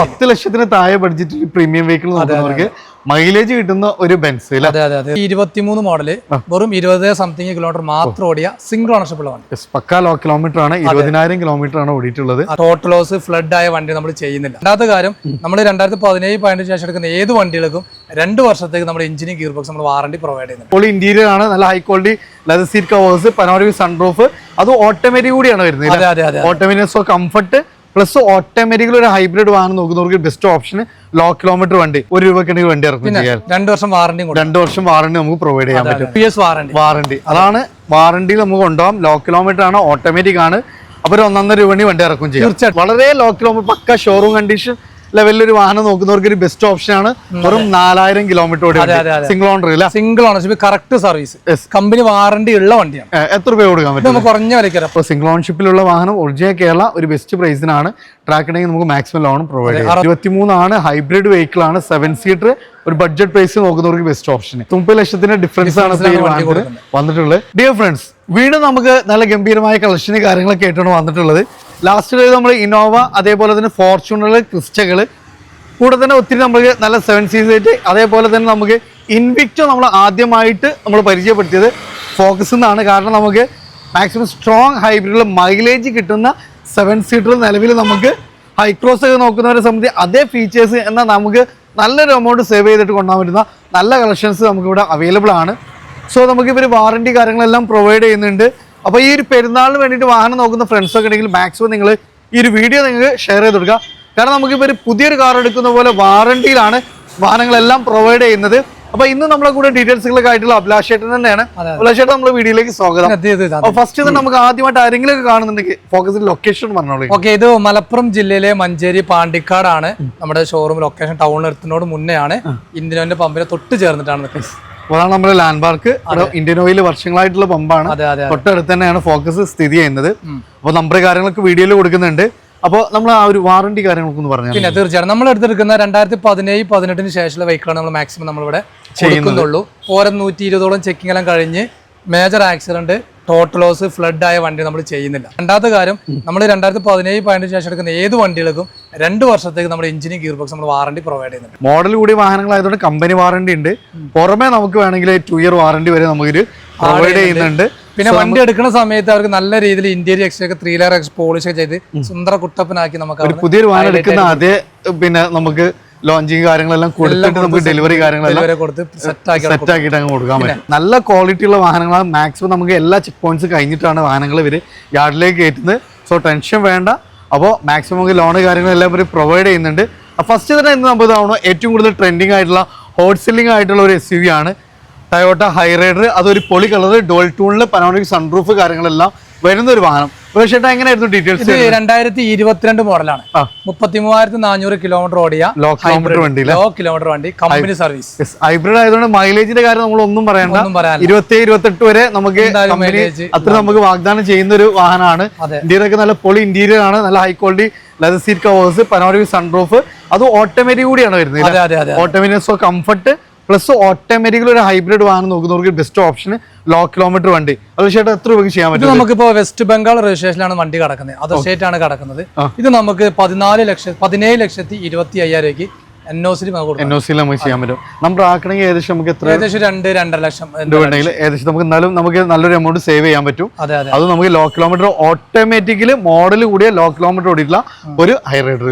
10 ലക്ഷത്തിന് താഴെ ബഡ്ജറ്റിൽ പ്രീമിയം വെഹിക്കിൾ നോക്കുന്നവർക്ക് മൈലേജ് കിട്ടുന്ന ഒരു ബെൻസ് 23 മോഡല് വെറും 20 സംതിങ് കിലോമീറ്റർ മാത്രം ഓടിയ സിംഗിൾ ഓണർഷിപ്പ് ഉള്ള വണ്ടി. പക്കാ ലോ കിലോമീറ്റർ ആണ്, 20,000 കിലോമീറ്റർ ആണ് ഓടിയിട്ടുള്ളത്. ടോട്ടൽ ലോസ് ഫ്ലഡ് ആയ വണ്ടി നമ്മൾ ചെയ്യുന്നില്ല. രണ്ടാമത്തെ കാര്യം, നമ്മൾ 2017-18 ശേഷം എടുക്കുന്ന ഏത് വണ്ടികൾക്കും 2 വർഷത്തേക്ക് നമ്മുടെ എഞ്ചിനും ഗിയർ ബോക്സ് നമ്മൾ വാറണ്ടി പ്രൊവൈഡ് ചെയ്യുന്നുണ്ട്. ഇപ്പോൾ ഇന്റീരിയർ ആണ്, നല്ല high quality leather seat covers, panoramic sunroof, അത് ഓട്ടോമാറ്റിക് കൂടിയാണ് വരുന്നത്. Automatic so comfort plus automatical ഒരു ഹൈബ്രിഡ് വാഹനം നോക്കുന്നവർക്ക് ബെസ്റ്റ് ഓപ്ഷൻ ലോ കിലോമീറ്റർ വണ്ടി. ₹1 വണ്ടി ഇറക്കും ചെയ്യാൻ 2 വർഷം വാറണ്ടി 2 വർഷം വാറണ്ടി നമുക്ക് പ്രൊവൈഡ് ചെയ്യാൻ പറ്റും. വാറണ്ടി അതാണ് വാറണ്ടിയിൽ നമുക്ക് കൊണ്ടുപോകാം. ലോ കിലോമീറ്റർ ആണ്, ഓട്ടോമാറ്റിക് ആണ്. അപ്പൊ ₹1.5 വണ്ടി ഇറക്കും ചെയ്യാം. വളരെ ലോ കിലോമീറ്റർ പക്ക ഷോറൂം കണ്ടീഷൻ ലെവലിൽ ഒരു വാഹനം നോക്കുന്നവർക്ക് ഒരു ബെസ്റ്റ് ഓപ്ഷൻ ആണ്. വെറും 4000 കിലോമീറ്റർ സിംഗിൾ ഓണർ ഇല്ല, single ownership, correct service, company warranty ഉള്ള വണ്ടിയാണ്. എത്ര രൂപ കൊടുക്കാൻ പറ്റും? കുറഞ്ഞ വിലയ്ക്ക്. അപ്പോൾ സിംഗിൾ ഓണർഷിപ്പിലുള്ള വാഹനം ഒറിജിനൽ കേരള ഒരു ബെസ്റ്റ് പ്രൈസിനാണ്. ട്രാക്ക് ഉണ്ടെങ്കിൽ നമുക്ക് മാക്സിമം ലോൺ പ്രൊവൈഡ് ചെയ്യാം. 23 ആണ്, ഹൈബ്രിഡ് വെഹിക്കിൾ ആണ്, 7 സീറ്റർ, ഒരു ബഡ്ജറ്റ് പ്രൈസ് നോക്കുന്നവർക്ക് ബെസ്റ്റ് ഓപ്ഷൻ. 30 ലക്ഷത്തിന്റെ ഡിഫറൻസ് ആണ് വന്നിട്ടുള്ളത്. ഡിയർ ഫ്രണ്ട്സ്, വീണ്ടും നമുക്ക് നല്ല ഗംഭീരമായ കളക്ഷന് കാര്യങ്ങളൊക്കെ ആയിട്ടാണ് വന്നിട്ടുള്ളത്. ലാസ്റ്റ് നമ്മൾ ഇന്നോവ, അതേപോലെ തന്നെ ഫോർച്യൂണർ, ക്രിസ്റ്റകൾ, കൂടെ തന്നെ ഒത്തിരി നമുക്ക് നല്ല 7 സീറ്റ്, അതേപോലെ തന്നെ നമുക്ക് ഇൻവിക്ടോ നമ്മൾ ആദ്യമായിട്ട് നമ്മൾ പരിചയപ്പെടുത്തിയത് ഫോക്കസ് എന്നാണ്. കാരണം നമുക്ക് മാക്സിമം സ്ട്രോങ് ഹൈബ്രിഡിൽ മൈലേജ് കിട്ടുന്ന 7 സീറ്റർ നിലവിൽ നമുക്ക് ഹൈക്രോസ് ഒക്കെ നോക്കുന്നവരെ സംബന്ധിച്ച് അതേ ഫീച്ചേഴ്സ് എന്നാൽ നമുക്ക് നല്ലൊരു എമൗണ്ട് സേവ് ചെയ്തിട്ട് കൊണ്ടുപോകാൻ പറ്റുന്ന നല്ല കളക്ഷൻസ് നമുക്കിവിടെ അവൈലബിൾ ആണ്. സോ നമുക്ക് ഇവർ വാറണ്ടി കാര്യങ്ങളെല്ലാം പ്രൊവൈഡ് ചെയ്യുന്നുണ്ട്. അപ്പോൾ ഈ ഒരു പെരുന്നാളിന് വേണ്ടിയിട്ട് വാഹനം നോക്കുന്ന ഫ്രണ്ട്സൊക്കെ ഉണ്ടെങ്കിൽ മാക്സിമം നിങ്ങൾ ഈ ഒരു വീഡിയോ നിങ്ങൾക്ക് ഷെയർ ചെയ്ത് കൊടുക്കുക. കാരണം നമുക്കിപ്പോൾ ഒരു പുതിയൊരു കാർ എടുക്കുന്ന പോലെ വാറണ്ടിയിലാണ് വാഹനങ്ങളെല്ലാം പ്രൊവൈഡ് ചെയ്യുന്നത്. അപ്പൊ ഇന്ന് നമ്മളെ കൂടെ ഡീറ്റെയിൽസുകളൊക്കെ ആയിട്ടുള്ള അഭിലാഷേട്ടൻ തന്നെയാണ്. അഭിലാഷേട്ടൻ നമ്മുടെ വീഡിയോയിലേക്ക് സ്വാഗതം. ഫസ്റ്റ് തന്നെ നമുക്ക് ആദ്യമായിട്ട് ആരെങ്കിലും ഒക്കെ കാണുന്നുണ്ടെങ്കിൽ ഫോക്കസിൽ ലൊക്കേഷൻ പറഞ്ഞോളൂ. ഓക്കെ, ഇത് മലപ്പുറം ജില്ലയിലെ മഞ്ചേരി പാണ്ടിക്കാടാണ് നമ്മുടെ ഷോറൂം ലൊക്കേഷൻ. ടൗണിൽ എത്തുന്നതോട് മുന്നേ ആണ്, ഇന്ത്യൻ ഓയിലിന്റെ പമ്പിനെ തൊട്ട് ചേർന്നിട്ടാണ്. അതാണ് നമ്മുടെ ലാൻഡ് മാർക്ക്. ഇന്ത്യൻ ഓയിൽ വർഷങ്ങളായിട്ടുള്ള പമ്പാണ്, തൊട്ടടുത്ത് തന്നെയാണ് ഫോക്കസ് സ്ഥിതി ചെയ്യുന്നത്. അപ്പൊ നമ്പർ കാര്യങ്ങളൊക്കെ വീഡിയോയിൽ കൊടുക്കുന്നുണ്ട്. അപ്പോൾ നമ്മൾ ആ ഒരു വാറണ്ടി കാര്യങ്ങളൊക്കെ ഒന്ന് പറഞ്ഞു. പിന്നെ തീർച്ചയായും നമ്മൾ എടുത്തെടുക്കുന്ന 2017-18 ശേഷമുള്ള വെഹിക്കിളാണ് നമ്മൾ മാക്സിമം നമ്മളിവിടെ ചെയ്യുന്നുള്ളൂ. 120ഓളം ചെക്കിംഗ് എല്ലാം കഴിഞ്ഞ് major accident, total loss, flood ആയ വണ്ടി നമ്മൾ ചെയ്യുന്നില്ല. രണ്ടാമത്തെ കാര്യം, നമ്മൾ 2017-18 ശേഷം എടുക്കുന്ന ഏത് വണ്ടികൾക്കും 2 വർഷത്തേക്ക് നമ്മുടെ എഞ്ചിനും ഗിയർ ബോക്സ് നമ്മൾ വാറണ്ടി പ്രൊവൈഡ് ചെയ്യുന്നുണ്ട്. മോഡൽ കൂടിയ വാഹനങ്ങളായതുകൊണ്ട് കമ്പനി വാറണ്ടി ഉണ്ട്. പുറമെ നമുക്ക് വേണമെങ്കിൽ 2 ഇയർ വാറണ്ടി വരെ നമുക്ക് പ്രൊവൈഡ് ചെയ്യുന്നുണ്ട്. പിന്നെ വണ്ടി എടുക്കുന്ന സമയത്ത് അവർക്ക് നല്ല രീതിയിൽ ഇന്റീരിയർ എക്സ്ട്രാ 3 ലെയർ പോളിഷ് ഒക്കെ ചെയ്ത് സുന്ദര കുട്ടപ്പനാക്കി നമുക്ക് പുതിയൊരു വാഹനം എടുക്കുന്ന അതേ പിന്നെ നമുക്ക് ലോഞ്ചിങ് കാര്യങ്ങളെല്ലാം കൊടുത്തിട്ട് നമുക്ക് ഡെലിവറി കാര്യങ്ങളെല്ലാം സെറ്റ് ആക്കിയിട്ട് അങ്ങ് കൊടുക്കാൻ പറ്റും. നല്ല ക്വാളിറ്റി ഉള്ള വാഹനങ്ങളാണ്. മാക്സിമം നമുക്ക് എല്ലാ ചെക്ക് പോയിന്റ്സ് കഴിഞ്ഞിട്ടാണ് വാഹനങ്ങൾ ഇവർ യാർഡിലേക്ക് കയറ്റുന്നത്. സോ ടെൻഷൻ വേണ്ട. അപ്പോൾ മാക്സിമം നമുക്ക് ലോണ് കാര്യങ്ങളെല്ലാം ഇവർ പ്രൊവൈഡ് ചെയ്യുന്നുണ്ട്. ഫസ്റ്റ് തന്നെ ഇന്ന് നമുക്ക് ഇതാവണം ഏറ്റവും കൂടുതൽ ട്രെൻഡിങ് ആയിട്ടുള്ള ഹോട്ട് സെല്ലിംഗ് ആയിട്ടുള്ള ഒരു SUV ആണ് ടൊയോട്ട ഹൈറൈഡർ. അതൊരു പൊളി കളർ, ഡുവൽ ടൂണില് പനോരമിക് സൺറൂഫ് കാര്യങ്ങളെല്ലാം വരുന്ന ഒരു വാഹനം. പക്ഷേ എങ്ങനെയായിരുന്നു ഡീറ്റെയിൽസ്? 2022 മോഡലാണ്, 33,400 കിലോമീറ്റർ ഓടിയ ലോ കിലോമീറ്റർ വണ്ടി, കമ്പനി സർവീസ്. ഹൈബ്രിഡ് ആയതുകൊണ്ട് മൈലേജിന്റെ കാര്യം നമ്മൾ ഒന്നും പറയണ്ട. 27-28 വരെ നമുക്ക് അത്ര നമുക്ക് വാഗ്ദാനം ചെയ്യുന്ന ഒരു വാഹനമാണ്. ഇന്ത്യയിലൊക്കെ നല്ല പൊളി ഇന്റീരിയർ ആണ്, നല്ല high quality leather seat covers, panoramic sunroof, അത് ഓട്ടോമാറ്റിക് കൂടിയാണ് വരുന്നത്. Automatic so comfort plus automatical ഒരു ഹൈബ്രിഡ് വാഹനം നോക്കുന്നവർക്ക് ബെസ്റ്റ് ഓപ്ഷൻ ലോ കിലോമീറ്റർ വണ്ടി. അത് ചേട്ടാ എത്ര രൂപയ്ക്ക് ചെയ്യാൻ പറ്റും? നമുക്കിപ്പോ വെസ്റ്റ് ബംഗാൾ രജിസ്ട്രേഷനിലാണ് വണ്ടി കിടക്കുന്നത്, അതർ സ്റ്റേറ്റ് ആണ് കിടക്കുന്നത്. ഇത് നമുക്ക് 17,25,000 NOC നമുക്ക് ചെയ്യാൻ പറ്റും. നമ്മൾ ആക്കണമെങ്കിൽ ഏകദേശം നമുക്ക് ഏകദേശം 2-2.5 ലക്ഷം ഏകദേശം നമുക്ക് എന്നാലും നമുക്ക് നല്ലൊരു എമൗണ്ട് സേവ് ചെയ്യാൻ പറ്റും. അത് നമുക്ക് ലോ കിലോമീറ്റർ ഓട്ടോമാറ്റിക്കലി മോഡൽ കൂടിയ ലോ കിലോമീറ്റർ ഓടിയിട്ടുള്ള ഒരു ഹൈറൈഡർ.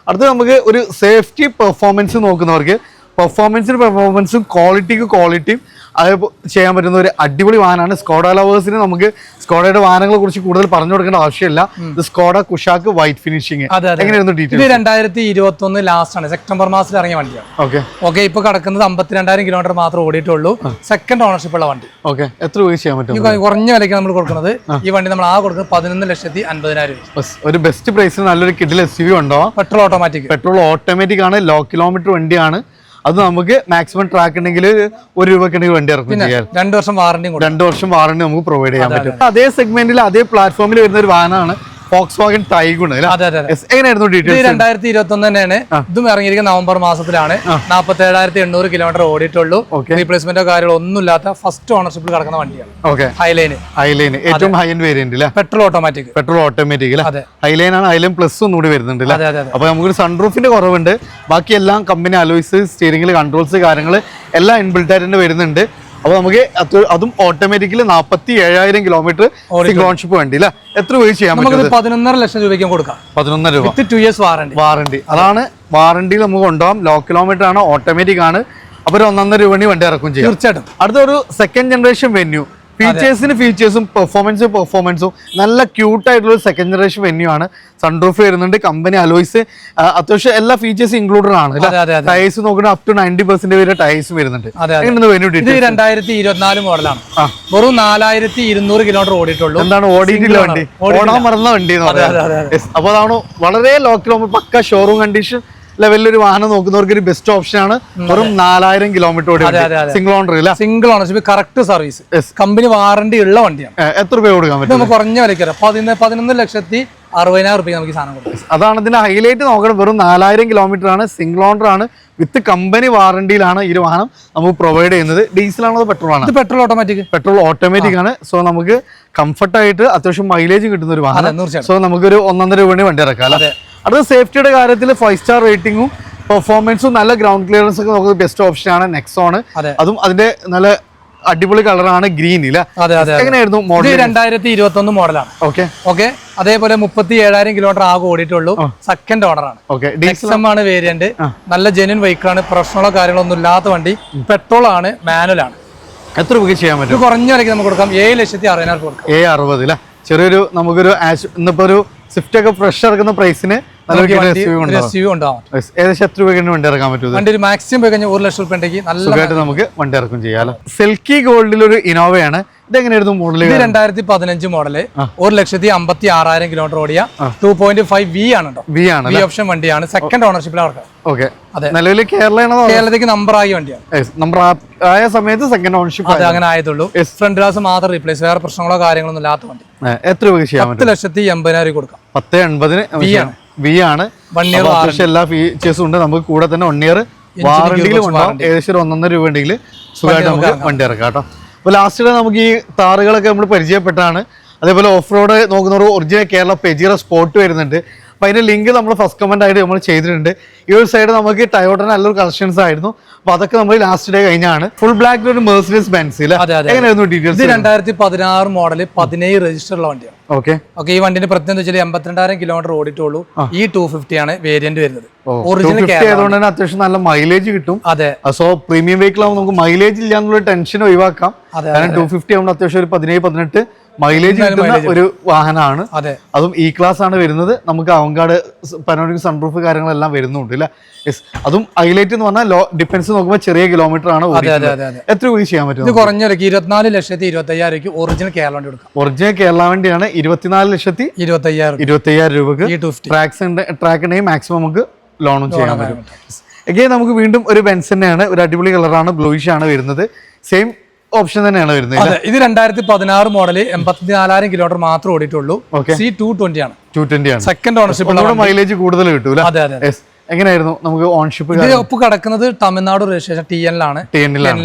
അടുത്ത് നമുക്ക് ഒരു സേഫ്റ്റി പെർഫോമൻസ് നോക്കുന്നവർക്ക് പെർഫോമൻസും ക്വാളിറ്റിയും അത് ചെയ്യാൻ പറ്റുന്ന ഒരു അടിപൊളി വാഹനമാണ്. സ്കോഡ ലവേഴ്സിന് നമുക്ക് സ്കോഡയുടെ വാഹനങ്ങളെ കുറിച്ച് കൂടുതൽ പറഞ്ഞു കൊടുക്കേണ്ട ആവശ്യമില്ല. Skoda Kushaq white finishing. എങ്ങനെയായിരുന്നു ഡീറ്റെയിൽ? 2021 ലാസ്റ്റ് ആണ്, സെപ്റ്റംബർ മാസത്തിൽ ഇറങ്ങിയ വണ്ടിയാണ്. ഓക്കെ, ഇപ്പൊ കിടക്കുന്നത് 52,000 കിലോമീറ്റർ മാത്രം ഓടിയിട്ടുള്ളൂ. സെക്കൻഡ് ഓണർഷിപ്പ് ഉള്ള വണ്ടി. ഓക്കെ, എത്ര രൂപ ചെയ്യാൻ പറ്റും? കുറഞ്ഞ വിലയ്ക്ക് നമ്മൾ കൊടുക്കുന്നത്. ഈ വണ്ടി നമ്മൾ കൊടുക്കുന്നത് 11,50,000. ഒരു ബെസ്റ്റ് പ്രൈസിൽ നല്ലൊരു കിഡിൽ SUV ഉണ്ടോ? പെട്രോൾ ഓട്ടോമാറ്റിക് ആണ്, ലോ കിലോമീറ്റർ വണ്ടിയാണ്. അത് നമുക്ക് മാക്സിമം ട്രാക്ക് ഉണ്ടെങ്കിൽ ₹1 വണ്ടി ഇറക്കും ചെയ്യാൻ. 2 വർഷം വാറണ്ടി നമുക്ക് പ്രൊവൈഡ് ചെയ്യാൻ പറ്റും. അതേ സെഗ്മെന്റിൽ അതേ പ്ലാറ്റ്ഫോമിൽ വരുന്ന ഒരു വാഹനമാണ് Volkswagen Tiguan അല്ലേ? അതെ അതെ. എങ്ങനെയായിരുന്നു ഇത് ഡീറ്റെയിൽസ്? 2021 തന്നെയാണ്. ഇതും ഇറങ്ങിയിരിക്കുന്ന നവംബർ മാസത്തിലാണ്. 47,800 കിലോമീറ്റർ ഓടിയിട്ടുള്ളൂ. റീപ്ലേസ്മെന്റോ കാര്യങ്ങളോ ഒന്നുമില്ലാത്ത ഫസ്റ്റ് ഓണർഷിപ്പിൽ കിടക്കുന്ന വണ്ടിയാണ്. ഹൈലൈൻ ഏറ്റവും ഹൈ എൻഡ് വേരിയന്റ് അല്ലേ? പെട്രോൾ ഓട്ടോമാറ്റിക് അല്ലേ? ഹൈലൈൻ ആണ്. ഹൈലൈൻ പ്ലസ് ഒന്നുകൂടി വരുന്നുണ്ട് അല്ലേ? അപ്പൊ നമുക്കൊരു സൺറൂഫിന്റെ കുറവുണ്ട്. ബാക്കി എല്ലാം കമ്പനി അലോയ്സ്, സ്റ്റിയറിംഗിൽ കൺട്രോൾസ്, കാര്യങ്ങൾ എല്ലാം ഇൻബിൽറ്റ് ആയിട്ട് വരുന്നുണ്ട്. അപ്പൊ നമുക്ക് അതും ഓട്ടോമാറ്റിക്കലി 47,000 കിലോമീറ്റർ സിംഗിൾ ഓൺഷിപ്പ് വണ്ടി അല്ലേ? എത്ര രൂപ ചെയ്യാൻ പറ്റും? 11.5 ലക്ഷം രൂപയ്ക്കും കൊടുക്കാം. 11 രൂപ 2 years വാറണ്ടി. അതാണ് വാറണ്ടിയിൽ നമുക്ക് കൊണ്ടുപോകാം. ലോ കിലോമീറ്റർ ആണ്, ഓട്ടോമാറ്റിക് ആണ്. അപ്പൊ ഒരു 1.5 രൂപ വണ്ടി ഇറക്കും ചെയ്യാം. തീർച്ചയായിട്ടും. അടുത്തൊരു സെക്കൻഡ് ജനറേഷൻ വെന്യൂ, ഫീച്ചേഴ്സും പെർഫോമൻസും നല്ല ക്യൂട്ട് ആയിട്ടുള്ള ഒരു സെക്കൻഡ് ജനറേഷൻ വെന്യൂ ആണ്. സൺറൂഫ് വരുന്നുണ്ട്, കമ്പനി അലോയ്സ്, അത്യാവശ്യം എല്ലാ ഫീച്ചേഴ്സും ഇൻക്ലൂഡഡ് ആണ്. ടയേഴ്സ് നോക്കുന്നത് അപ് ടു 90% വരെ ടയേഴ്സ് വരുന്നുണ്ട്. ഇത് 2024 മോഡലാണ്. വെറും 4,200 കിലോമീറ്റർ ഓടിയിട്ടുള്ളൂ. എന്താണ് ഓടിയിട്ടില്ല വണ്ടി? ഓടാൻ മറന്ന വണ്ടി എന്ന് പറയുന്നത്. അപ്പൊ അതാണ് വളരെ ലോ കിലോമീറ്റർ, പക്ക ഷോറൂം കണ്ടീഷൻ ലെവലിലൊരു വാഹനം നോക്കുന്നവർക്ക് ഒരു ബെസ്റ്റ് ഓപ്ഷൻ ആണ്. വെറും 4,000 കിലോമീറ്റർ ഓടി സിംഗിൾ ഓണർ ഇല്ല? Single ownership, correct service, company warranty ഉള്ള വണ്ടിയാണ്. എത്ര രൂപ കൊടുക്കാൻ പറ്റും? നമുക്ക് കുറഞ്ഞ വിലയ്ക്ക് 11,60,000 രൂപയ്ക്ക് നമുക്ക് സാധനം കൊടുക്കും. അതാണ് ഇതിന്റെ ഹൈലൈറ്റ് നോക്കണം. വെറും 4,000 കിലോമീറ്റർ ആണ്, സിംഗിൾ ഓണർ ആണ്, വിത്ത് കമ്പനി വാറണ്ടിയിലാണ് ഈ ഒരു വാഹനം നമുക്ക് പ്രൊവൈഡ് ചെയ്യുന്നത്. ഡീസൽ ആണോ പെട്രോൾ ആണ്? പെട്രോൾ ഓട്ടോമാറ്റിക് ആണ്. സോ നമുക്ക് കംഫർട്ട് ആയിട്ട് അത്യാവശ്യം മൈലേജ് കിട്ടുന്ന ഒരു വാഹനം. സോ നമുക്കൊരു 1.5 രൂപ വണ്ടി ഇറക്കാം അല്ലേ? അടുത്ത സേഫ്റ്റിയുടെ കാര്യത്തിൽ 5 സ്റ്റാർ റേറ്റിംഗും പെർഫോമൻസും നല്ല ഗ്രൗണ്ട് ക്ലിയറൻസ് ഒക്കെ നമുക്ക് ബെസ്റ്റ് ഓപ്ഷൻ ആണ് നെക്സോൺ. അതും അതിന്റെ നല്ല അടിപൊളി കളറാണ് ഗ്രീൻ ഇല്ല? എങ്ങനെയായിരുന്നു മോഡൽ? 2021 മോഡലാണ്. ഓക്കെ. അതേപോലെ 37,000 കിലോമീറ്റർ ആകെ ഓടിയിട്ടുള്ളൂ. സെക്കൻഡ് ഓണർ ആണ്. ഡീസൽ ആണ് വേരിയന്റ്. നല്ല ജെന്യൂൻ വെഹിക്കിൾ ആണ്. പ്രശ്നങ്ങളോ കാര്യങ്ങളൊന്നും ഇല്ലാത്ത വണ്ടി. പെട്രോൾ ആണ്, മാനുവൽ ആണ്. എത്ര രൂപ ചെയ്യാൻ പറ്റും? കുറഞ്ഞ വിലയ്ക്ക് നമുക്ക് കൊടുക്കാം. 7,60,000 കൊടുക്കാം. 7,60 അല്ലേ? ചെറിയൊരു നമുക്കൊരു ഇന്നിപ്പോ ഒരു സ്വിഫ്റ്റ് ഒക്കെ ഫ്രഷ് ഇറക്കുന്ന പ്രൈസിന് ഏകദേശം എത്ര രൂപയ്ക്ക് വണ്ടി ഇറക്കാൻ പറ്റും? വണ്ടി മാക്സിമം പോയി കഴിഞ്ഞാൽ 1 ലക്ഷം രൂപയ്ക്ക് നല്ല നമുക്ക് വണ്ടി ഇറക്കും ചെയ്യാം. സെൽക്കി ഗോൾഡിൽ ഒരു ഇനോവയാണ്. ഇതെങ്ങനെയായിരുന്നു മോഡൽ? 2015 മോഡല്, 1,56,000 കിലോമീറ്റർ ഓടിയ 2.5 V ആണ്. വി ഓപ്ഷൻ വണ്ടിയാണ്. സെക്കൻഡ് ഓണർഷിപ്പിലാണ്. നിലവിൽ കേരളത്തിലേക്ക് നമ്പർ ആയ വണ്ടിയാണ്. നമ്പർ ആയ സമയത്ത് സെക്കൻഡ് ഓണർഷിപ്പ് അങ്ങനെ ആയതുള്ളൂ. ഫ്രണ്ട് ഗ്ലാസ് മാത്രം റീപ്ലേസ്, വേറെ പ്രശ്നങ്ങളോ കാര്യങ്ങളൊന്നും ഇല്ലാത്ത വണ്ടി. എത്ര രൂപ ചെയ്യാൻ പറ്റും? 10,80,000 കൊടുക്കാം. 10,80 വി ആണ്. എല്ലാ ഫീച്ചേഴ്സും ഉണ്ട്. നമുക്ക് കൂടെ തന്നെ 1 ഇയർ വാറണ്ടിയിൽ കൊണ്ടുപോകാം. ഏകദേശം 1.5 രൂപ ഉണ്ടെങ്കിൽ സുഖമായിട്ട് നമുക്ക് വണ്ടി ഇറക്കാം കേട്ടോ. അപ്പോൾ ലാസ്റ്റ് നമുക്ക് ഈ താറുകളൊക്കെ നമ്മൾ പരിചയപ്പെട്ടാണ്. അതേപോലെ ഓഫ് റോഡ് നോക്കുന്നവർ ഒറിജിനൽ കേരള പെജീറ സ്പോർട്ട് വരുന്നുണ്ട്. അപ്പോൾ അതിന്റെ ലിങ്ക് നമ്മൾ ഫസ്റ്റ് കമന്റ് ആയിട്ട് നമ്മൾ ചെയ്തിട്ടുണ്ട്. ഈ ഒരു സൈഡ് നമുക്ക് ടയോട്ട നല്ലൊരു കളക്ഷൻസ് ആയിരുന്നു. അപ്പോൾ അതൊക്കെ നമ്മൾ ലാസ്റ്റ് ഡേ കഴിഞ്ഞാണ്. ഫുൾ ബ്ലാക്കിൽ ഒരു മെർസിഡീസ് ബെൻസ് എങ്ങനെയായിരുന്നു ഡീറ്റെയിൽസ്? 2016 മോഡൽ 17 രജിസ്റ്റർ ഉള്ള വണ്ടിയാണ്. ഓക്കെ. ഈ വണ്ടിന്റെ പ്രത്യേകത വെച്ചാൽ 82,000 കിലോമീറ്റർ ഓടിയിട്ടുള്ളൂ. ഈ 250 ആണ് വേരിയന്റ് വരുന്നത്. ഒറിജിനൽ ആയതുകൊണ്ട് തന്നെ അത്യാവശ്യം നല്ല മൈലേജ് കിട്ടും. സോ പ്രീമിയം വെഹിക്കിൾ ആകുമ്പോൾ നമുക്ക് മൈലേജ് ഇല്ലാന്നുള്ള ടെൻഷൻ ഒഴിവാക്കാം. കാരണം 250 ആകുമ്പോൾ അത്യാവശ്യം ഒരു 17-18 മൈലേജ് കിട്ടുന്ന ഒരു വാഹനമാണ്. അതും ഇ ക്ലാസ് ആണ് വരുന്നത്. നമുക്ക് അവങ്കാട് പനോരമിക് സൺറൂഫ് കാര്യങ്ങളെല്ലാം വരുന്നുണ്ട് അല്ലേ? അതും ഹൈലൈറ്റ് എന്ന് പറഞ്ഞാൽ ലോ ഡിഫൻസ് നോക്കുമ്പോൾ ചെറിയ കിലോമീറ്റർ ആണ്. എത്ര രൂപ ചെയ്യാൻ പറ്റും? കുറഞ്ഞ 24,25,000 ഒറിജിനൽ കേരള വണ്ടി കൊടുക്കാം. ഒറിജിനൽ കേരള വണ്ടിയാണ്. 24,25,000 രൂപക്ക് ട്രാക്ക് ഉണ്ടെങ്കിൽ മാക്സിമം നമുക്ക് ലോണും ചെയ്യാൻ പറ്റും. എഗെയിൻ നമുക്ക് വീണ്ടും ഒരു ബെൻസ് തന്നെയാണ്. ഒരു അടിപൊളി കളറാണ്, ബ്ലൂയിഷ് ആണ് വരുന്നത്. സെയിം ഓപ്ഷൻ തന്നെയാണ് വരുന്നത്. ഇത് 2016 മോഡല് 84,000 കിലോമീറ്റർ മാത്രം ഓടിയിട്ടുള്ളൂ. C220 ആണ്. 220 ആണ്. സെക്കൻഡ് ഓണർഷിപ്പ്, മൈലേജ് കൂടുതൽ കിട്ടൂല. എങ്ങനെയായിരുന്നു നമുക്ക് ഓൺഷിപ്പ്? ഇത് ഒപ്പ് കിടക്കുന്നത് തമിഴ്നാട് രജിസ്ട്രേഷൻ TN ലാണ്.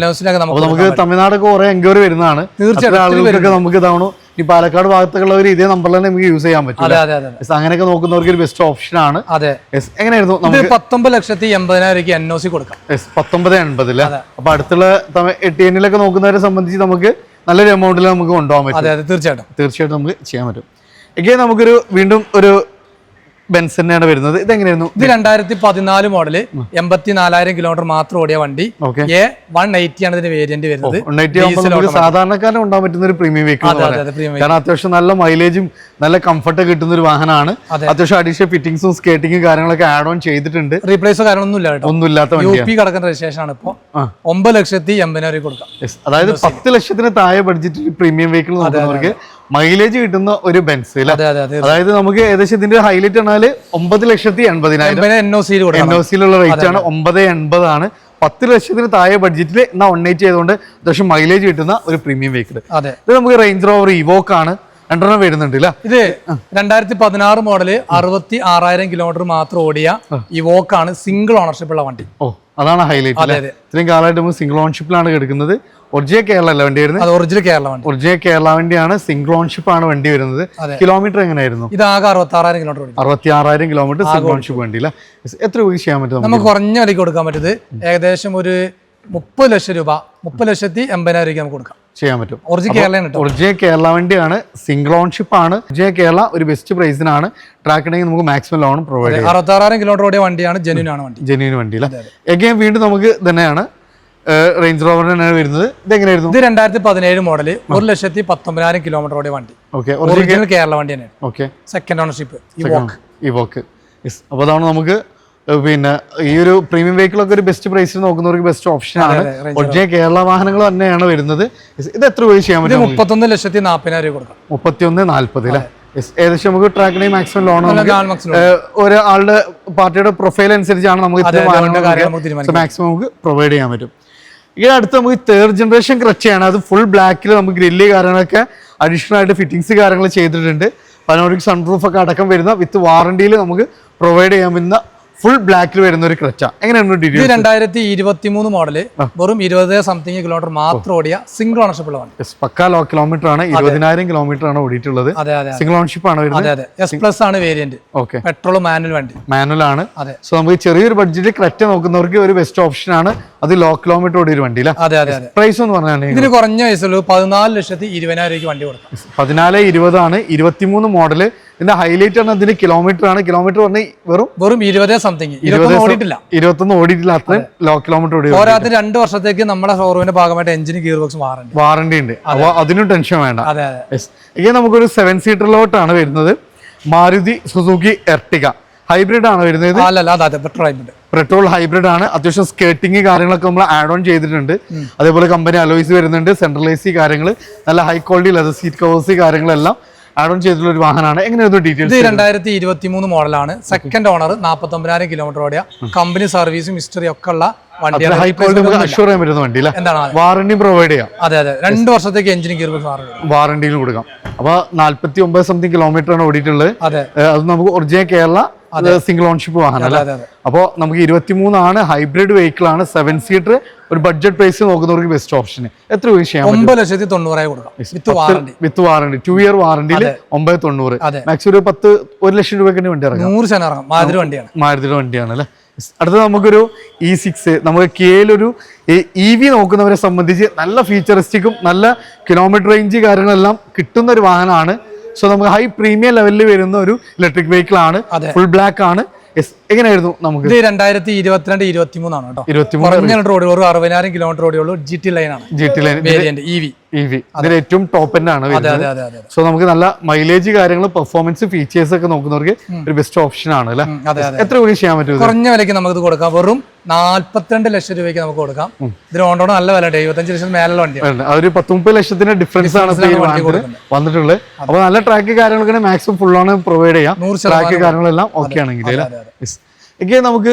നമുക്ക് തമിഴ്നാടൊക്കെ കുറെ എൻക്വയറി വരുന്നതാണ്. തീർച്ചയായിട്ടും ആളുകൾക്കൊക്കെ നമുക്ക് ഇതാവണു. ഈ പാലക്കാട് ഭാഗത്തുള്ളവർ ഇതേ നമ്പറിൽ തന്നെ നമുക്ക് യൂസ് ചെയ്യാൻ പറ്റും. അങ്ങനെയൊക്കെ നോക്കുന്നവർക്ക് ഒരു ബെസ്റ്റ് ഓപ്ഷൻ ആണ്. എങ്ങനെയായിരുന്നു? 19,80,000 NOC കൊടുക്കാം. 19,80 അപ്പൊ അടുത്തുള്ള TN-ലൊക്കെ നോക്കുന്നവരെ സംബന്ധിച്ച് നമുക്ക് നല്ലൊരു എമൗണ്ടിൽ നമുക്ക് കൊണ്ടുപോകാൻ പറ്റും. തീർച്ചയായിട്ടും നമുക്ക് ചെയ്യാൻ പറ്റും. എഗെയിൻ നമുക്കൊരു വീണ്ടും ഒരു ബെൻസ് തന്നെയാണ് വരുന്നത്. ഇതെങ്ങനെയായിരുന്നു? ഇത് 2014 മോഡല് 84,000 കിലോമീറ്റർ മാത്രം ഓടിയ വണ്ടി. A180 ആണ് ഇതിന്റെ വേരിയന്റ് വരുന്നത്. സാധാരണക്കാരന് ഉണ്ടാകാൻ പറ്റുന്ന ഒരു പ്രീമിയം വെഹിക്കിൾ. കാരണം അത്യാവശ്യം നല്ല മൈലേജും നല്ല കംഫർട്ട് കിട്ടുന്ന ഒരു വാഹനമാണ്. അത്യാവശ്യം അഡീഷണൽ ഫിറ്റിംഗ്സും സ്കേറ്റിംഗും കാര്യങ്ങളൊക്കെ ആഡ് ഓൺ ചെയ്തിട്ടുണ്ട്. റീപ്ലേസോ കാര്യങ്ങളൊന്നും ഒന്നുമില്ലാത്ത UP കിടക്കുന്ന രജിസ്ട്രേഷൻ ആണ്. ഇപ്പൊ 9,80,000 കൊടുക്കാം. അതായത് 10 ലക്ഷത്തിന് താഴെ ബഡ്ജറ്റിൽ പ്രീമിയം വെഹിക്കിൾ നോക്കുന്നവർക്ക് മൈലേജ് കിട്ടുന്ന ഒരു ബെൻസ്. അതായത് നമുക്ക് ഏകദേശം ഇതിന്റെ ഹൈലൈറ്റ് പറഞ്ഞാൽ 9,80,000 NOC-ലുള്ള റേറ്റ് ആണ്. 9,80 ആണ്. 10 ലക്ഷത്തിന് താഴെ ബഡ്ജറ്റിൽ എന്നാൽ 180 ചെയ്തുകൊണ്ട് അത്യാവശ്യം മൈലേജ് കിട്ടുന്ന ഒരു പ്രീമിയം വെഹിക്കിൾ. ഇത് നമുക്ക് റേഞ്ച് റോവർ ഇവോക്ക് ആണ്. രണ്ടെണ്ണം വരുന്നുണ്ട് അല്ലേ? ഇത് 2016 മോഡല് 66,000 കിലോമീറ്റർ മാത്രം ഓടിയ ഇവോക്കാണ്, സിംഗിൾ ഓണർഷിപ്പ് ഉള്ള വണ്ടി. ഓ, അതാണ് ഹൈലൈറ്റ്. ഇത്രയും കാലമായിട്ട് നമുക്ക് സിംഗിൾ ഓൺഷിപ്പിലാണ് കിടക്കുന്നത്. ഒറിജിനൽ കേരള അല്ല വണ്ടി വരുന്നത്? ഒറിജിനൽ കേരള വണ്ടി. ഒറിജിനൽ കേരള വണ്ടിയാണ്, സിംഗിൾ ഓൺഷിപ്പ് ആണ് വണ്ടി വരുന്നത്. കിലോമീറ്റർ എങ്ങനെയായിരുന്നു? ഇത് ആകെ 66,000 കിലോമീറ്റർ. 66,000 കിലോമീറ്റർ സിംഗിൾ ഓൺഷിപ്പ് വണ്ടി അല്ല. എത്ര രൂപ ചെയ്യാൻ പറ്റും നമുക്ക്? കുറഞ്ഞ വിലയ്ക്ക് കൊടുക്കാൻ പറ്റുന്നത് ഏകദേശം ഒരു 30 ലക്ഷം രൂപ, 30,80,000 രൂപയ്ക്ക് നമുക്ക് കൊടുക്കാം, ചെയ്യാൻ പറ്റും. ഒറിജിനൽ കേരള വണ്ടിയാണ്, സിംഗിൾ ഓൺഷിപ്പ് ആണ്. ഒറിജിനൽ കേരള ഒരു ബെസ്റ്റ് പ്രൈസിനാണ്. ട്രാക്ക് നമുക്ക് മാക്സിമം ലോൺ പ്രൊവൈഡ് ചെയ്യാം. 66,000 കിലോമീറ്റർ ഓടിയ വണ്ടിയാണ്, ജെന്യൂൻ ആണ് വണ്ടി. ജെന്യൂൻ വണ്ടി അല്ല. എഗെയിൻ വീണ്ടും നമുക്ക് തന്നെയാണ് റേഞ്ച് റോവർ തന്നെയാണ് വരുന്നത്. ഇത് എങ്ങനെയായിരുന്നു? ഇത് 2017 മോഡല്, 1,19,000 കിലോമീറ്റർ ഓടിയ വണ്ടി. ഒറിജിനൽ കേരള വണ്ടി തന്നെയാണ്. Okay, second ownership Evoque. അപ്പോൾ അതാണ് നമുക്ക് പിന്നെ ഈ ഒരു പ്രീമിയം വെഹിക്കിൾ ഒക്കെ ഒരു ബെസ്റ്റ് പ്രൈസിൽ നോക്കുന്നവർക്ക് ബെസ്റ്റ് ഓപ്ഷൻ ആണ്. ഒറിജിനൽ കേരള വാഹനങ്ങൾ തന്നെയാണ് വരുന്നത്. ഇത് എത്ര രൂപ ചെയ്യാൻ പറ്റും? 31,40,000 രൂപ കൊടുക്കാം. 31,40,000 അല്ലേ? ഏകദേശം നമുക്ക് ട്രാക്കിനെ മാക്സിമം ലോൺ ഒരാളുടെ പാർട്ടിയുടെ പ്രൊഫൈൽ അനുസരിച്ചാണ് നമുക്ക് മാക്സിമം നമുക്ക് പ്രൊവൈഡ് ചെയ്യാൻ പറ്റും. ഈ അടുത്ത് നമുക്ക് തേർഡ് ജനറേഷൻ ക്ലച്ചാണ്. അത് ഫുൾ ബ്ലാക്കിൽ നമുക്ക് ഗ്രില്ല് കാര്യങ്ങളൊക്കെ അഡീഷണൽ ആയിട്ട് ഫിറ്റിംഗ്സ് കാര്യങ്ങൾ ചെയ്തിട്ടുണ്ട്. പനോറിക് സൺറൂഫ് ഒക്കെ അടക്കം വരുന്ന വിത്ത് വാറണ്ടിയിൽ നമുക്ക് പ്രൊവൈഡ് ചെയ്യാൻ പറ്റുന്ന ഫുൾ ബ്ലാക്കിൽ വരുന്ന ഒരു ക്ലച്ച. എങ്ങനെയാണ്? 2023 മോഡല്, വെറും 20 സംതിങ് കിലോമീറ്റർ മാത്രം ഓടിയ സിംഗിൾ ഓണർഷിപ്പ് ഉള്ള വണ്ടി. പക്കാ ലോ കിലോമീറ്റർ ആണ്, 20,000 കിലോമീറ്റർ ആണ് ഓടിയിട്ടുള്ളത്. സിംഗിൾ ഓണർഷിപ്പ് ആണ് വരുന്നത്. S+ ആണ് വേരിയന്റ്. ഓക്കെ, പെട്രോൾ മാനുവൽ വണ്ടി. മാനുവൽ ആണ്. സോ നമുക്ക് ചെറിയൊരു ബഡ്ജറ്റ് ക്ലച്ച നോക്കുന്നവർക്ക് ഒരു ബെസ്റ്റ് ഓപ്ഷൻ ആണ്. അത് ലോ കിലോമീറ്റർ ഓടിയ ഒരു വണ്ടി. പ്രൈസ് എന്ന് പറഞ്ഞാൽ ഇതിന് കുറഞ്ഞ വയസ്സുള്ളൂ, 14,20,000 രൂപയ്ക്ക് വണ്ടി കൊടുക്കാം. 14,20 ആണ്. 23 മോഡല്. ഇതിന്റെ ഹൈലൈറ്റ് ആണ് ഇതിന്റെ കിലോമീറ്റർ ആണ്. കിലോമീറ്റർ പറഞ്ഞാൽ വെറും 20 സംതിങ്, 21 ഓടിയിട്ടില്ല. അത്രയും ലോ കിലോമീറ്റർ ഓടി. പോരാത്തിന് 2 വർഷത്തേക്ക് നമ്മുടെ ഷോറൂമിന്റെ ഭാഗമായിട്ട് എഞ്ചിന് ഗിയർ ബോക്സ് വാറണ്ടി ഉണ്ട്. അപ്പോൾ അതിനും ടെൻഷൻ വേണ്ട. ഇങ്ങനെ നമുക്കൊരു 7 സീറ്ററിലോട്ടാണ് വരുന്നത്. മാരുതി സുസുക്കി എർട്ടിക ഹൈബ്രിഡ് ആണ് വരുന്നത്. പെട്രോൾ ഹൈബ്രിഡ് ആണ്. അത്യാവശ്യം സ്കേർട്ടിങ് കാര്യങ്ങളൊക്കെ നമ്മൾ ആഡ് ഓൺ ചെയ്തിട്ടുണ്ട്. അതേപോലെ കമ്പനി അലോയ്സ് വരുന്നുണ്ട്, സെൻട്രൽ AC കാര്യങ്ങൾ, നല്ല high quality leather seat covers കാര്യങ്ങളെല്ലാം ആഡ് ഓൺ ചെയ്തിട്ടുള്ള ഒരു വാഹനമാണ്. എങ്ങനെയായിരുന്നു ഡീറ്റെയിൽസ്? ഇത് 2023 മോഡലാണ്, സെക്കൻഡ് ഓണർ, 49,000 കിലോമീറ്റർ ഓടിയ, കമ്പനി സർവീസും ഹിസ്റ്ററി ഒക്കെ ഉള്ള വണ്ടിയാണ്. ഹൈ ക്വാളിറ്റി അഷ്യൂർ ചെയ്യാൻ പറ്റുന്ന വണ്ടി. എന്താണ്? വാറണ്ടി പ്രൊവൈഡ് ചെയ്യാം. അതെ, 2 വർഷത്തേക്ക് എഞ്ചിന് ഗിയർ ബോക്സ് വാറണ്ടിയിൽ കൊടുക്കാം. അപ്പൊ 49 സംതിങ് കിലോമീറ്റർ ആണ് ഓടിയിട്ടുള്ളത്. അത് നമുക്ക് ഒറിജിനൽ കേരള സിംഗിൾ ഓൺഷിപ്പ് വാഹനം. അപ്പോൾ നമുക്ക് 23 ആണ്, ഹൈബ്രിഡ് വെഹിക്കിൾ ആണ്, 7 സീറ്റർ, ഒരു ബഡ്ജറ്റ് പ്രൈസ് നോക്കുന്നവർക്ക് ബെസ്റ്റ് ഓപ്ഷൻ. എത്ര രൂപ ചെയ്യാൻ? 9,90,000 കൊടുക്കാം വിത്ത് വാറണ്ടി. 2 ഇയർ വാറണ്ടിയിൽ 9,90,000. മാക്സിമം ഒരു 1 ലക്ഷം രൂപയ്ക്ക് വണ്ടി ഇറങ്ങാം. 100% മാരുതിയുടെ വണ്ടിയാണ് അല്ലേ? അടുത്തത് നമുക്കൊരു E6. നമുക്ക് കെയിലൊരു EV നോക്കുന്നവരെ സംബന്ധിച്ച് നല്ല ഫീച്ചറിസ്റ്റിക്കും നല്ല കിലോമീറ്റർ റേഞ്ച് കാര്യങ്ങളെല്ലാം കിട്ടുന്ന ഒരു വാഹനമാണ്. സോ നമുക്ക് ഹൈ പ്രീമിയം ലെവലിൽ വരുന്ന ഒരു ഇലക്ട്രിക് വെഹിക്കിൾ ആണ്. ഫുൾ ബ്ലാക്ക് ആണ്. എങ്ങനെയായിരുന്നു? നമുക്ക് 2022-23 ആണ് കേട്ടോ. 60,000 കിലോമീറ്റർ ഓടിയുള്ളൂ. GT ലൈൻ ആണ്. EV ഇതിൽ ഏറ്റവും ടോപ്പ് എൻഡ് ആണ് വരുന്നത്. സോ നമുക്ക് നല്ല മൈലേജ് കാര്യങ്ങൾ, പെർഫോമൻസ്, ഫീച്ചേഴ്സ് ഒക്കെ നോക്കുന്നവർക്ക് ഒരു ബെസ്റ്റ് ഓപ്ഷൻ ആണ് അല്ലേ? എത്ര രൂപ ചെയ്യാൻ പറ്റും? കുറഞ്ഞ വിലയ്ക്ക് നമുക്ക് കൊടുക്കാം. വെറും 42 ലക്ഷം രൂപയ്ക്ക് നമുക്ക് കൊടുക്കാം. ഇതിന് ഓണ്ടോടെ നല്ല വില, 75 ലക്ഷം മേലുള്ള വണ്ടിയാണ്. അതൊരു 10-30 ലക്ഷത്തിന്റെ ഡിഫറൻസ് ആണ് വന്നിട്ടുള്ളത്. അപ്പൊ നല്ല ട്രാക്ക് കാര്യങ്ങളൊക്കെ മാക്സിമം ഫുൾ ആണ് പ്രൊവൈഡ് ചെയ്യാം. ട്രാക്ക് കാര്യങ്ങളെല്ലാം ഓക്കെ ആണെങ്കിൽ. നമുക്ക്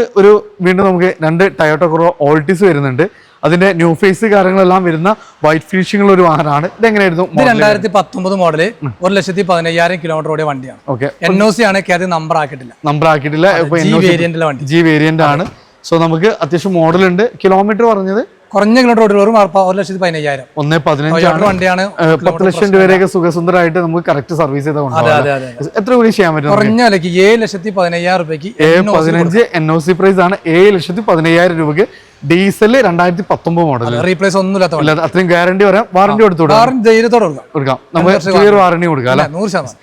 വീണ്ടും നമുക്ക് 2 ടൊയോട്ട കൊറോള ഓൾട്ടീസ് വരുന്നുണ്ട്. അതിന്റെ ന്യൂ ഫേസ് കാര്യങ്ങളെല്ലാം വരുന്ന വൈറ്റ് ഫിനിഷിംഗ് ഒരു വാഹനമാണ്. ഇതെങ്ങനെയായിരുന്നു? 2019 മോഡല്, 1,15,000 കിലോമീറ്റർ ഓടിയ വണ്ടിയാണ്. NOC ആണ്, നമ്പർ ആക്കിയിട്ടില്ല. G വേരിയന്റ് ആണ്. സോ നമുക്ക് അത്യാവശ്യം മോഡൽ ഉണ്ട്. കിലോമീറ്റർ പറഞ്ഞത് കുറഞ്ഞ കിലോമീറ്റർ ഓടിയുള്ളൂ, 1,15,000. 1,15 വണ്ടിയാണ്. 10 ലക്ഷം രൂപയൊക്കെ സുഖസുന്ദരമായിട്ട് നമുക്ക് കറക്റ്റ് സർവീസ് ചെയ്ത് കൊണ്ടുപോകാം. എത്ര രൂപ ചെയ്യാൻ പറ്റും? കുറഞ്ഞ വിലയ്ക്ക് 7,15,000 രൂപയ്ക്ക്. 15 NOC പ്രൈസ് ആണ്. 7,15,000 രൂപയ്ക്ക്. Diesel 2019 model. റീപ്ലേസ് ഒന്നുമില്ല. അത്രയും ഗ്യാരണ്ടി വരാം. വാറണ്ടി കൊടുക്കാം. നമുക്ക് ക്ലിയർ വാറണ്ടി കൊടുക്കാം. 100%.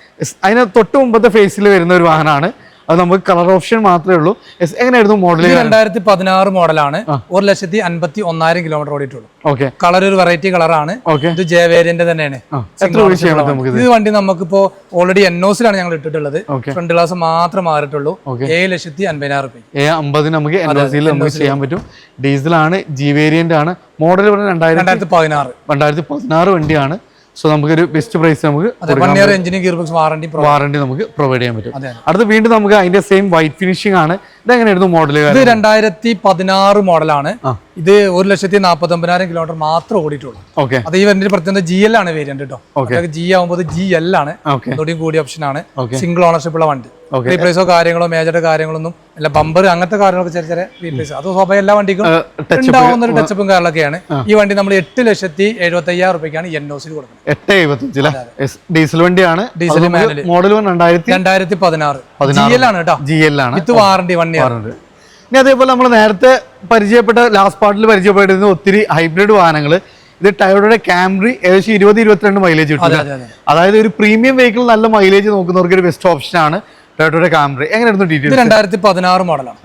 അതിന് തൊട്ട് മുമ്പത്തെ ഫേസിൽ വരുന്ന ഒരു വാഹനമാണ്. അത് നമുക്ക് കളർ ഓപ്ഷൻ മാത്രമേ ഉള്ളൂ. എങ്ങനെയായിരുന്നു മോഡൽ? 2016 മോഡലാണ്, 1,51,000 കിലോമീറ്റർ ഓടിയിട്ടുള്ളൂ. ഓക്കെ, കളർ ഒരു വെറൈറ്റി കളറാണ്. ഇത് ജെ വേരിയന്റ് തന്നെയാണ്. ഇത് വണ്ടി നമുക്കിപ്പോ ഓൾറെഡി NOCയിലാണ് ഞങ്ങൾ ഇട്ടിട്ടുള്ളത്. ഫ്രണ്ട് ഗ്ലാസ് മാത്രം മാറിയിട്ടുള്ളൂ. 7,50,000 രൂപ. 50 നമുക്ക് NOCയിൽ നമുക്ക് ചെയ്യാൻ പറ്റും. ഡീസലാണ്. G വേരിയന്റ് ആണ്. മോഡൽ 2016 വണ്ടിയാണ്. സോ നമുക്കൊരു ബെസ്റ്റ് പ്രൈസ് നമുക്ക് 1 ഇയർ എഞ്ചിന് ഗിയർ ബോക്സ് വാറണ്ടി നമുക്ക് പ്രൊവൈഡ് ചെയ്യാൻ പറ്റും. അടുത്ത് വീണ്ടും നമുക്ക് അതിന്റെ സെയിം വൈറ്റ് ഫിനിഷിംഗ് ആണ്. ഇതെങ്ങനെയായിരുന്നു മോഡൽ? ഇത് 2016 മോഡലാണ്. ഇത് 1,49,000 കിലോമീറ്റർ മാത്രം ഓടിയിട്ടുള്ളൂ. ഓക്കെ. അത് ഈ വണ്ടിയുടെ പ്രത്യേകത GL ആണ് വേരിയന്റ് കേട്ടോ. ജി ആവുമ്പോൾ GL ആണ്, ഒന്നുകൂടി കൂടിയ ഓപ്ഷൻ ആണ്. സിംഗിൾ ഓണർഷിപ്പ് ഉള്ള വണ്ടി. റീപ്ലേസോ കാര്യങ്ങളോ മേജർ കാര്യങ്ങളൊന്നും അല്ല, ബമ്പർ അങ്ങനത്തെ കാര്യങ്ങളൊക്കെ ചെറിയ ചെറിയ റീപ്ലേസ്, അത് സ്വാഭാവികം എല്ലാ വണ്ടിക്കും ഉണ്ടാവുന്ന ഒരു ടച്ചപ്പും കാര്യങ്ങളൊക്കെയാണ്. ഈ വണ്ടി നമ്മൾ 8,75,000 രൂപയ്ക്കാണ് NOC കൊടുക്കുന്നത്. 8,75,000 ഡീസൽ വണ്ടിയാണ്. ഡീസൽ മോഡൽ 2016 GL ആണ് കേട്ടോ. GL ആണ്. വിത്ത് വാറണ്ടി 1 ഇയർ. ഇനി അതേപോലെ നമ്മൾ നേരത്തെ പരിചയപ്പെട്ട ലാസ്റ്റ് പാർട്ടിൽ പരിചയപ്പെട്ടിരുന്ന ഒത്തിരി ഹൈബ്രിഡ് വാഹനങ്ങൾ. ഇത് ടയോട്ടയുടെ ക്യാംറി ഏകദേശം 20-22 മൈലേജ് കിട്ടും. അതായത് ഒരു പ്രീമിയം വെഹിക്കിൾ നല്ല മൈലേജ് നോക്കുന്നവർക്ക് ഒരു ബെസ്റ്റ് ഓപ്ഷൻ ആണ് ടയോട്ടയുടെ ക്യാംറി. എങ്ങനെയായിരുന്നു ഡീറ്റെയിൽസ്? 2016 മോഡലാണ്.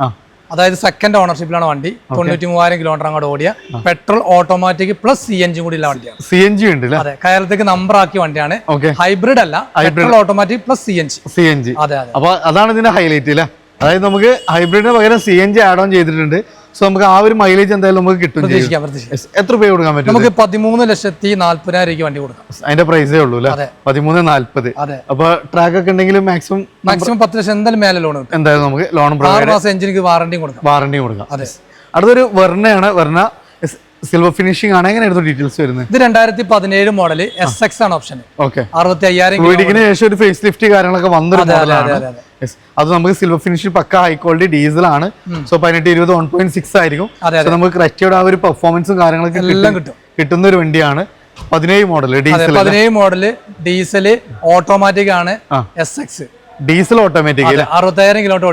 അതായത് സെക്കൻഡ് ഓണർഷിപ്പിലാണ് വണ്ടി. 93,000 കിലോമീറ്റർ അങ്ങോട്ട് ഓടിയ പെട്രോൾ ഓട്ടോമാറ്റിക് പ്ലസ് CNG കൂടി ഉള്ള വണ്ടിയാണ്. CNG ഉണ്ട്. അതെ, കേരളത്തേക്ക് നമ്പർ ആക്കിയ വണ്ടിയാണ്. ഹൈബ്രിഡ് അല്ല, പെട്രോൾ ഓട്ടോമാറ്റിക് പ്ലസ് CNG. അതെ. അപ്പൊ അതാണ് ഇതിന്റെ ഹൈലൈറ്റ് അല്ലേ? അതായത് നമുക്ക് ഹൈബ്രിഡിന് പകരം CNG ആഡ് ഓൺ ചെയ്തിട്ടുണ്ട്. സോ നമുക്ക് ആ ഒരു മൈലേജ് എന്തായാലും നമുക്ക് കിട്ടും. എത്ര രൂപ കൊടുക്കാൻ പറ്റും? നമുക്ക് 13,40,000 രൂപയ്ക്ക് വണ്ടി കൊടുക്കാം. അതിന്റെ പ്രൈസേ ഉള്ളൂ അല്ലേ? 13,40,000. അപ്പൊ ട്രാക്ക് ഒക്കെ ഉണ്ടെങ്കിൽ മാക്സിമം 10 ലക്ഷം എന്തായാലും മേലെ ലോൺ കിട്ടും. എന്തായാലും നമുക്ക് ലോൺ 6 മാസം എഞ്ചിന് വാറണ്ടിയും കൊടുക്കാം. അതെ. അടുത്തൊരു വെർണയാണ്. വെർണ സിൽവർ ഫിനിഷിംഗ് ആണ്. എങ്ങനെയായിരുന്നു ഡീറ്റെയിൽസ് വരുന്നത്? ഇത് 2017 മോഡൽ SX ആണ് ഓപ്ഷൻ. 65,000 ശേഷം ഒരു ഫേസ് ലിഫ്റ്റ് കാര്യങ്ങളൊക്കെ വന്നൊരു മോഡലാണ്. അത് നമുക്ക് സിൽവർ ഫിനിഷിൽ പക്ക ഹൈ ക്വാളിറ്റി ഡീസൽ ആണ്. സോ 18-20 1.6 ആയിരിക്കും. നമുക്ക് ക്രെറ്റയുടെ ആ ഒരു പെർഫോമൻസും കാര്യങ്ങളൊക്കെ എല്ലാം കിട്ടുന്ന ഒരു വണ്ടിയാണ്. 17 മോഡൽ ഡീസൽ ഓട്ടോമാറ്റിക് ആണ്. SX ഡീസൽ ഓട്ടോമാറ്റിക് 60,000 കിലോമീറ്റർ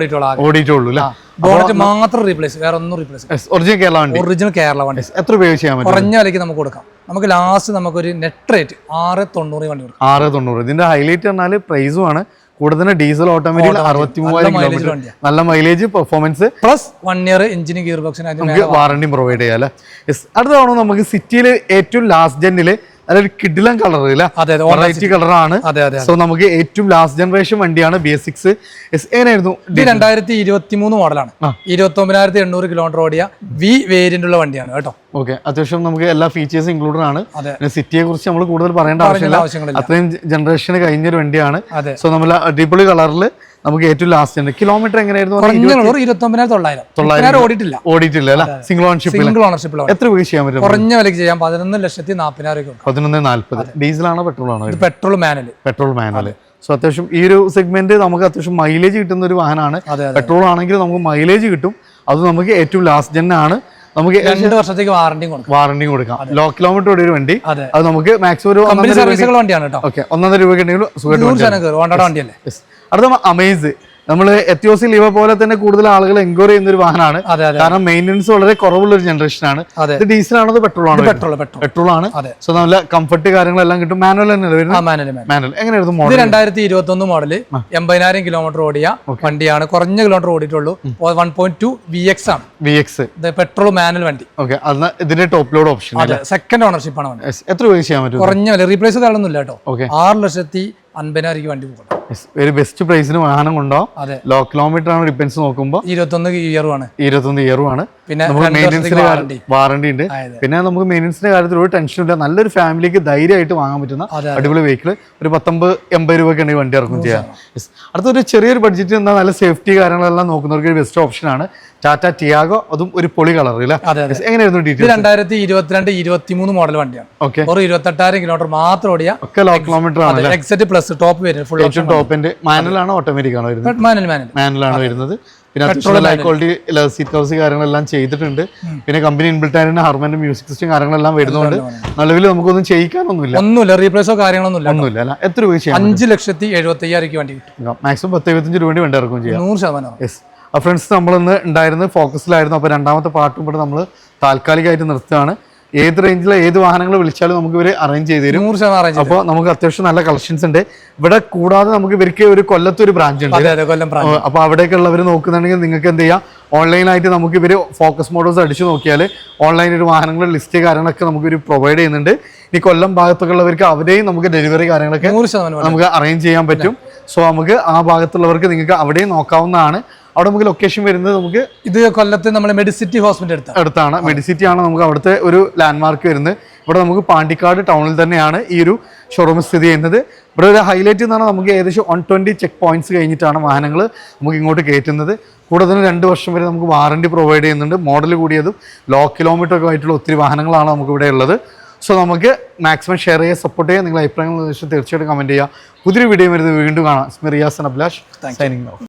ഓടിയിട്ടുള്ളൂ. ബോണറ്റ് മാത്രം റീപ്ലേസ്, വേറെ ഒന്നും റീപ്ലേസ്. ഒറിജിനൽ കേരള വണ്ടി. എത്ര ഉപയോഗിച്ച് ചെയ്യാൻ പറ്റും? കുറഞ്ഞ വിലയ്ക്ക് നമുക്ക് കൊടുക്കാം. നമുക്ക് ലാസ്റ്റ് നമുക്കൊരു നെറ്റ് റേറ്റ് 690 വണ്ടി കൊടുക്കാം. 690. ഇതിന്റെ ഹൈലൈറ്റ് പറഞ്ഞാൽ പ്രൈസും ആണ്. കൂടുതൽ ഡീസൽ ഓട്ടോമാറ്റിക് 63,000 കിലോമീറ്റർ, നല്ല മൈലേജ്, പെർഫോമൻസ് പ്ലസ് 1 ഇയർ എഞ്ചിന് ഗിയർ ബോക്സിന് വാറണ്ടി പ്രൊവൈഡ് ചെയ്യാം അല്ലേ? അടുത്ത തവണ നമുക്ക് സിറ്റിയിൽ ഏറ്റവും ലാസ്റ്റ് ജെന്നില് അതൊരു കിഡിലൻ കളർ വെറൈറ്റി കളറാണ്. സോ നമുക്ക് ഏറ്റവും ലാസ്റ്റ് ജനറേഷൻ വണ്ടിയാണ് BS6. എങ്ങനെയായിരുന്നു? 2023 മോഡലാണ്. 29,800 കിലോമീറ്റർ ഓടിയ V വേരിയന്റ് ഉള്ള വണ്ടിയാണ് കേട്ടോ. ഓക്കെ. അത്യാവശ്യം നമുക്ക് എല്ലാ ഫീച്ചേഴ്സും ഇൻക്ലൂഡഡ് ആണ്. സിറ്റിയെ കുറിച്ച് നമ്മൾ കൂടുതൽ പറയേണ്ട ആവശ്യമില്ല. അത്രയും ജനറേഷൻ കഴിഞ്ഞൊരു വണ്ടിയാണ്. സോ നമ്മൾ അടിപൊളി കളറിൽ നമുക്ക് ഏറ്റവും ലാസ്റ്റ് കിലോമീറ്റർ എങ്ങനെയായിരുന്നു? 29,900 ഓടിയിട്ടില്ല അല്ല? Single ownership. എത്ര രൂപ ചെയ്യാൻ പറ്റും? കുറഞ്ഞ വിലക്ക് ചെയ്യാം. 11,40,000. 11,40,000. ഡീസലാണോ പെട്രോൾ ആണോ? Petrol manual. സോ അത്യാവശ്യം ഈ ഒരു സെഗ്മെന്റ് നമുക്ക് അത്യാവശ്യം മൈലേജ് കിട്ടുന്ന ഒരു വാഹനമാണ്. പെട്രോൾ ആണെങ്കിൽ നമുക്ക് മൈലേജ് കിട്ടും. അത് നമുക്ക് ഏറ്റവും ലാസ്റ്റ് ജെൻ ആണ്. നമുക്ക് 2 വർഷത്തേക്ക് വാറണ്ടി കൊടുക്കാം. ലോ കിലോമീറ്റർ ഓടിയ ഒരു വണ്ടി. അത് നമുക്ക് മാക്സിമം ഒരു 1,500 രൂപ ഉണ്ടെങ്കിൽ. അടുത്ത അമേസ്. നമ്മൾ എത്തിയോസി ലീവ പോലെ തന്നെ കൂടുതൽ ആളുകൾ എൻക്വയറി ചെയ്യുന്ന ഒരു വാഹനമാണ്. കാരണം മെയിൻ്റനൻസ് വളരെ കുറവുള്ള ഒരു ജനറേഷൻ ആണ്. ഇത് ഡീസൽ ആണോ പെട്രോൾ ആണോ? പെട്രോൾ ആണ്. സോ നല്ല കംഫർട്ട് കാര്യങ്ങളെല്ലാം കിട്ടും. മാനുവൽ തന്നെ മാനുവൽ. എങ്ങനെയായിരുന്നു മോഡൽ? 2021 മോഡല് 80,000 കിലോമീറ്റർ ഓടിയ വണ്ടിയാണ്. കുറഞ്ഞ കിലോമീറ്റർ ഓടിയിട്ടുള്ളൂ. 1.2 VX ആണ്. പെട്രോൾ മാനുവൽ വണ്ടി. ഓക്കെ. ഇതിന്റെ top load option second ownership ആണ്. എത്ര രൂപ ചെയ്യാൻ പറ്റും? കുറഞ്ഞ വില, റീപ്ലേസ് കാര്യമൊന്നുമില്ല കേട്ടോ. 6,50,000 വണ്ടി പോകും. ഒരു ബെസ്റ്റ് പ്രൈസിന് വാഹനം കൊണ്ടുപോകും. ലോ കിലോമീറ്റർ ആണ് ഡിപ്പെൻസ് നോക്കുമ്പോൾ 21 ഇയറുമാണ്. പിന്നെ വാറണ്ടി ഉണ്ട്. പിന്നെ നമുക്ക് മെയിൻ്റനൻസിന്റെ കാര്യത്തിൽ ഒരു ടെൻഷൻ ഇല്ല. നല്ലൊരു ഫാമിലിക്ക് ധൈര്യമായിട്ട് വാങ്ങാൻ പറ്റുന്ന അടിപൊളി വെഹിക്കിൾ. ഒരു 80 രൂപയ്ക്ക് ഉണ്ടെങ്കിൽ വണ്ടി ഇറക്കും ചെയ്യാം. അടുത്തൊരു ചെറിയൊരു ബഡ്ജറ്റ് എന്താ നല്ല സേഫ്റ്റി കാര്യങ്ങളെല്ലാം നോക്കുന്നവർക്ക് ഒരു ബെസ്റ്റ് ഓപ്ഷൻ ആണ് ടാറ്റ ടിയാഗോ. അതും ഒരു പൊളി കളർ. എങ്ങനെയായിരുന്നു ഡീറ്റെയിൽ? 2022-23 മോഡൽ വണ്ടിയാണ്. 28,000 കിലോമീറ്റർ മാത്രം ഓടിയ ലോ കിലോമീറ്റർ ആണ്. എക്സെറ്റ് പ്ലസ് ടോപ്പ് വരുന്നത് ഫുൾ ടോപ്പിന്റെ മാനുവൽ ആണോ ഓട്ടോമാറ്റിക് ആണോ വരുന്നത്? മാനുവൽ ആണ് വരുന്നത്. പിന്നെ അത്യാവശ്യം ഹൈ ക്വാളിറ്റി സീറ്റ് കവേഴ്സ് കാര്യങ്ങളെല്ലാം ചെയ്തിട്ടുണ്ട്. പിന്നെ കമ്പനി ഇൻബിൽറ്റ് ആയിട്ട് ഹാർമന്റെ മ്യൂസിക് സിസ്റ്റം കാര്യങ്ങളെല്ലാം വരുന്നതുകൊണ്ട് നിലവിൽ നമുക്കൊന്നും ചെയ്യിക്കാനൊന്നുമില്ല. റീപ്ലേസോ കാര്യങ്ങളൊന്നുമില്ല. എത്ര രൂപ ചെയ്യാം? 5,75,000 വണ്ടി കിട്ടും. മാക്സിമം 10-25 രൂപ വണ്ടി ഇറക്കും ചെയ്യാം. 100%. ഫ്രണ്ട്സ്, നമ്മളിന്ന് ഉണ്ടായിരുന്നത് ഫോക്കസിലായിരുന്നു. അപ്പോൾ രണ്ടാമത്തെ പാർട്ടും ഇവിടെ നമ്മൾ താൽക്കാലികമായിട്ട് നിർത്തുകയാണ്. ഏത് റേഞ്ചിലെ ഏത് വാഹനങ്ങൾ വിളിച്ചാലും നമുക്ക് ഇവർ അറേഞ്ച് ചെയ്ത് തരും. അപ്പോൾ നമുക്ക് അത്യാവശ്യം നല്ല കളക്ഷൻസ് ഉണ്ട് ഇവിടെ. കൂടാതെ നമുക്ക് ഇവർക്ക് ഒരു കൊല്ലത്ത് ഒരു ബ്രാഞ്ച് ഉണ്ട്. അപ്പോൾ അവിടേക്ക് ഉള്ളവർ നോക്കുന്നുണ്ടെങ്കിൽ നിങ്ങൾക്ക് എന്ത് ചെയ്യാം, ഓൺലൈനായിട്ട് നമുക്ക് ഇവർ ഫോക്കസ് മോഡൽസ് അടിച്ചു നോക്കിയാൽ ഓൺലൈൻ ഒരു വാഹനങ്ങളുടെ ലിസ്റ്റ് കാര്യങ്ങളൊക്കെ നമുക്ക് ഇവർ പ്രൊവൈഡ് ചെയ്യുന്നുണ്ട്. ഈ കൊല്ലം ഭാഗത്തൊക്കെ ഉള്ളവർക്ക് അവിടെയും നമുക്ക് ഡെലിവറി കാര്യങ്ങളൊക്കെ നമുക്ക് അറേഞ്ച് ചെയ്യാൻ പറ്റും. സോ നമുക്ക് ആ ഭാഗത്തുള്ളവർക്ക് നിങ്ങൾക്ക് അവിടെയും നോക്കാവുന്നതാണ്. അവിടെ നമുക്ക് ലൊക്കേഷൻ വരുന്നത് നമുക്ക് ഇത് കൊല്ലത്ത് നമ്മുടെ മെഡിസിറ്റി ഹോസ്പിറ്റൽ അടുത്താണ്. മെഡിസിറ്റി ആണ് നമുക്ക് അവിടുത്തെ ഒരു ലാൻഡ്മാർക്ക് വരുന്നത്. ഇവിടെ നമുക്ക് പാണ്ടിക്കാട് ടൗണിൽ തന്നെയാണ് ഈ ഒരു ഷോറൂം സ്ഥിതി ചെയ്യുന്നത്. ഇവിടെ ഒരു ഹൈലൈറ്റ് എന്ന് പറഞ്ഞാൽ നമുക്ക് ഏകദേശം 120 ചെക്ക് പോയിന്റ്സ് കഴിഞ്ഞിട്ടാണ് വാഹനങ്ങൾ നമുക്ക് ഇങ്ങോട്ട് കയറ്റുന്നത്. കൂടെ തന്നെ 2 വർഷം വരെ നമുക്ക് വാറണ്ടി പ്രൊവൈഡ് ചെയ്യുന്നുണ്ട്. മോഡൽ കൂടിയതും ലോ കിലോമീറ്റർ ഒക്കെ ആയിട്ടുള്ള ഒത്തിരി വാഹനങ്ങളാണ് നമുക്ക് ഇവിടെ ഉള്ളത്. സോ നമുക്ക് മാക്സിമം ഷെയർ ചെയ്യുക, സപ്പോർട്ട് ചെയ്യുക. നിങ്ങളുടെ അഭിപ്രായങ്ങൾ തീർച്ചയായിട്ടും കമൻറ്റ് ചെയ്യുക. പുതിയൊരു വീഡിയോ വരുന്നത് വീണ്ടും കാണാം. Riyas and Abhilash signing off.